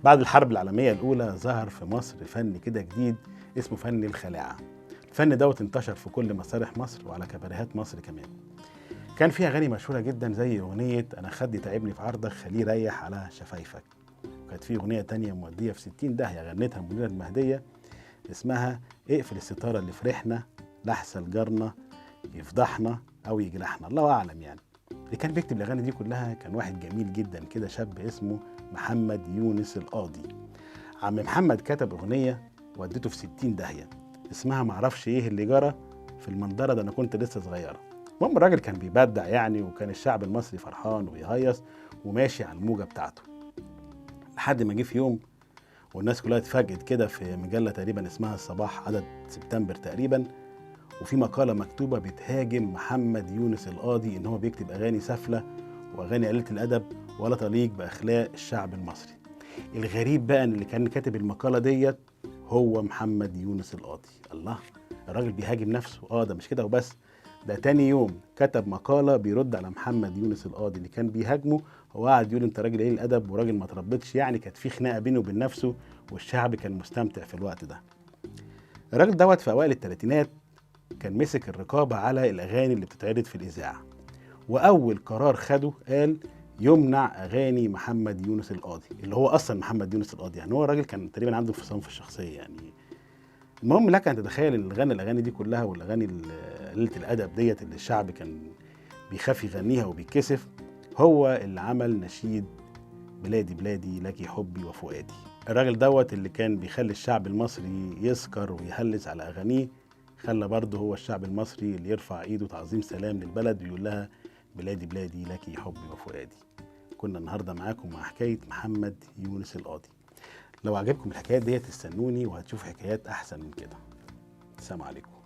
بعد الحرب العالمية الأولى ظهر في مصر فن كده جديد اسمه فن الخلاعة. الفن دوت انتشر في كل مسارح مصر وعلى كباريهات مصر كمان. كان فيها أغاني مشهورة جدا زي أغنية أنا خدي تعبني في عرضك خليه يريح على شفايفك. وكانت في أغنية تانية مودية في 60 داهية غنتها منيرة المهدية اسمها اقفل الستارة اللي فرحنا لحسن جارنا يفضحنا أو يجرحنا، الله أعلم يعني. اللي كان بيكتب الأغاني دي كلها كان واحد جميل جدا كده، شاب اسمه محمد يونس القاضي. عم محمد كتب أغنية ودته في 60 داهية اسمها معرفش ايه اللي جرى في المنظرة ده انا كنت لسه صغيرة. المهم الراجل كان بيبدع يعني، وكان الشعب المصري فرحان ويهيص وماشي على الموجة بتاعته، لحد ما جه في يوم والناس كلها اتفاجئت كده في مجلة تقريبا اسمها الصباح عدد سبتمبر تقريبا، وفي مقالة مكتوبة بتهاجم محمد يونس القاضي ان هو بيكتب اغاني سافلة واغاني قليلة الادب ولا تليق باخلاق الشعب المصري. الغريب بقى ان اللي كان كاتب المقالة ديت هو محمد يونس القاضي. الله، الراجل بيهاجم نفسه. ده مش كده وبس، ده تاني يوم كتب مقالة بيرد على محمد يونس القاضي اللي كان بيهاجمه. هو قاعد يقول انت راجل قليل الادب وراجل ما تربيتش، يعني كانت في خناقة بينه وبين نفسه، والشعب كان مستمتع في الوقت ده. الراجل دوت في اوائل الثلاثينات كان مسك الرقابة على الاغاني اللي بتتعرض في الاذاعة، واول قرار خده قال يمنع اغاني محمد يونس القاضي اللي هو اصلا محمد يونس القاضي، يعني هو الراجل كان تقريبا عنده انفصام في الشخصيه يعني. المهم لك ان تتخيل ان غنى الاغاني دي كلها، والاغاني قليله الادب ديت اللي الشعب كان بيخاف يغنيها وبيتكسف، هو اللي عمل نشيد بلادي بلادي لك حبي وفؤادي. الراجل دوت اللي كان بيخلي الشعب المصري يسكر ويهلس على اغانيه، خلى برضه هو الشعب المصري اللي يرفع ايده تعظيم سلام للبلد ويقول لها بلادي بلادي لك حبي وفؤادي. كنا النهارده معاكم مع حكايه محمد يونس القاضي. لو عجبكم الحكايات ديت استنوني وهتشوفوا حكايات احسن من كده. السلام عليكم.